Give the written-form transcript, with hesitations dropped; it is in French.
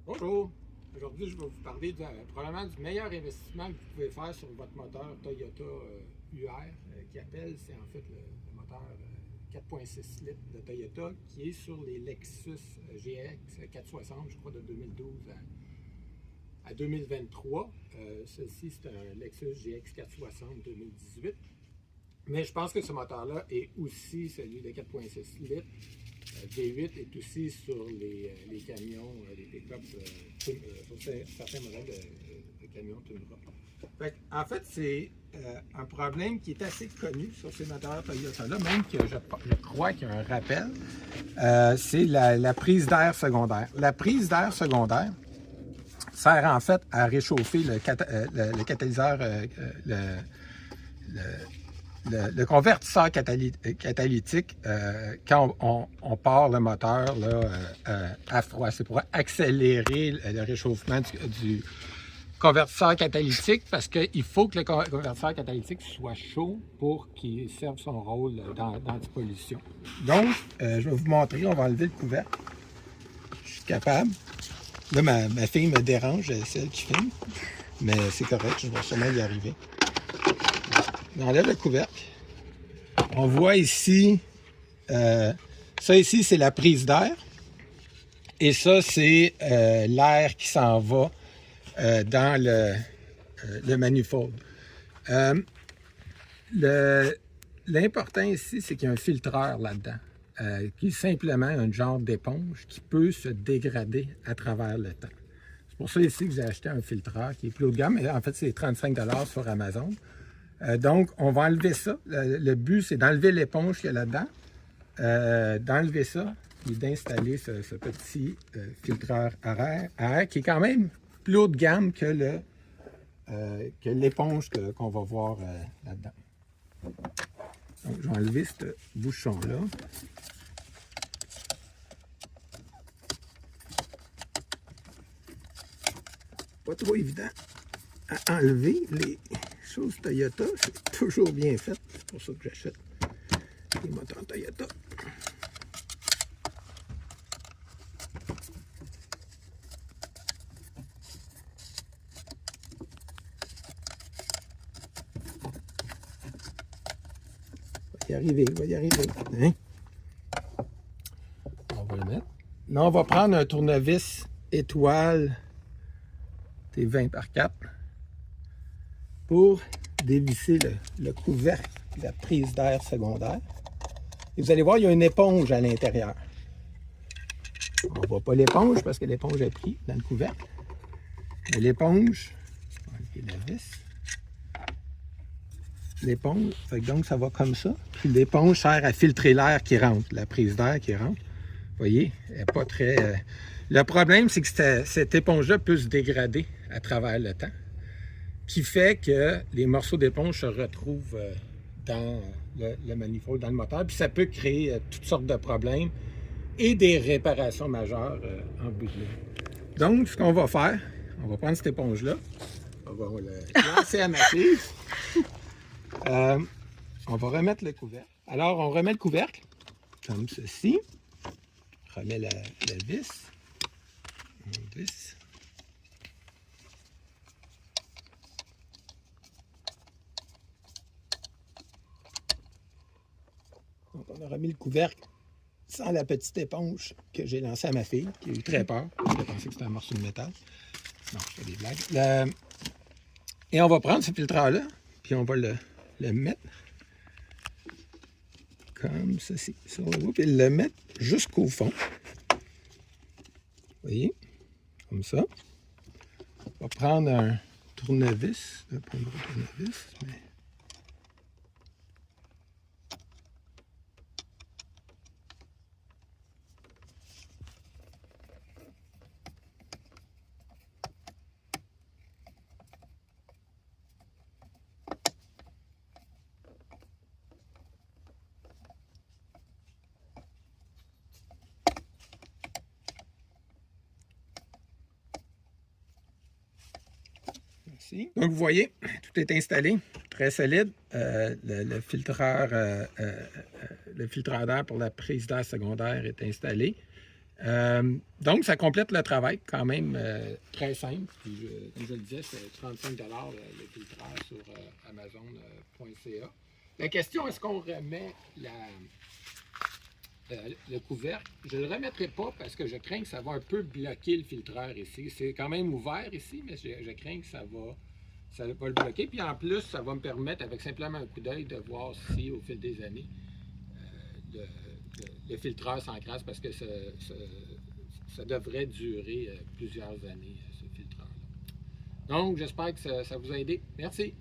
Bonjour, aujourd'hui je vais vous parler probablement du meilleur investissement que vous pouvez faire sur votre moteur Toyota UR qui appelle, c'est en fait le moteur 4.6 litres de Toyota qui est sur les Lexus GX 460, je crois de 2012 à 2023. Ceci c'est un Lexus GX 460 2018. Mais je pense que ce moteur-là est aussi celui de 4.6 litres. V8 est aussi sur les camions, les pick-up, sur certains modèles de camions Tundra. En fait, c'est un problème qui est assez connu sur ces moteurs Toyota-là, même que je crois qu'il y a un rappel. C'est la prise d'air secondaire. La prise d'air secondaire sert en fait à réchauffer le catalyseur, le convertisseur catalytique quand on part le moteur là, à froid. C'est pour accélérer le réchauffement du convertisseur catalytique parce qu'il faut que le convertisseur catalytique soit chaud pour qu'il serve son rôle d'antipollution. Donc, je vais vous montrer, on va enlever le couvercle. Je suis capable. Là, ma fille me dérange, celle qui filme, mais c'est correct, je vais sûrement y arriver. On enlève le couvercle. On voit ici, ça ici, c'est la prise d'air. Et ça, c'est l'air qui s'en va dans le manifold. L'important ici, c'est qu'il y a un filtreur là-dedans, qui est simplement un genre d'éponge qui peut se dégrader à travers le temps. C'est pour ça ici que j'ai acheté un filtreur qui est plus haut de gamme, mais en fait, c'est 35 $ sur Amazon. Donc, on va enlever ça. Le but, c'est d'enlever l'éponge qu'il y a là-dedans, d'enlever ça et d'installer ce petit filtreur à air qui est quand même plus haut de gamme que l'éponge qu'on va voir là-dedans. Donc, je vais enlever ce bouchon-là. Pas trop évident à enlever les choses Toyota, c'est toujours bien fait. C'est pour ça que j'achète les moteurs Toyota. On va y arriver, on va y arriver. Hein? On va le mettre. Là, on va prendre un tournevis étoile T20x4 pour dévisser le couvercle de la prise d'air secondaire. Et vous allez voir, il y a une éponge à l'intérieur. On ne voit pas l'éponge parce que l'éponge est prise dans le couvercle. Mais l'éponge, on va enlever la vis. L'éponge, donc ça va comme ça. Puis l'éponge sert à filtrer l'air qui rentre, la prise d'air qui rentre. Vous voyez, elle n'est pas très... Le problème, c'est que cette éponge-là peut se dégrader à travers le temps, qui fait que les morceaux d'éponge se retrouvent dans le manifold, dans le moteur, puis ça peut créer toutes sortes de problèmes et des réparations majeures en bout de ligne. Donc, ce qu'on va faire, on va prendre cette éponge-là, on va le lancer à ma fille. On va remettre le couvercle. Alors, on remet le couvercle, comme ceci. On remet la vis. Donc, on a remis le couvercle sans la petite éponge que j'ai lancée à ma fille, qui a eu très peur, parce qu'elle pensait que c'était un morceau de métal. Non, je fais des blagues. Et on va prendre ce filtreur-là, puis on va le mettre comme ceci. Puis le mettre jusqu'au fond. Vous voyez? Comme ça. On va prendre un tournevis. Pas un gros tournevis, mais... Donc, vous voyez, tout est installé, très solide. Le filtreur d'air pour la prise d'air secondaire est installé. Donc, ça complète le travail, quand même très simple. Puis, comme je le disais, c'est 35 le filtrage sur Amazon.ca. La question, est-ce qu'on remet le couvercle? Je ne le remettrai pas parce que je crains que ça va un peu bloquer le filtreur ici. C'est quand même ouvert ici, mais je crains que ça va le bloquer. Puis en plus, ça va me permettre, avec simplement un coup d'œil, de voir si au fil des années, le filtreur s'encrasse parce que ça devrait durer plusieurs années, ce filtreur-là. Donc, j'espère que ça vous a aidé. Merci.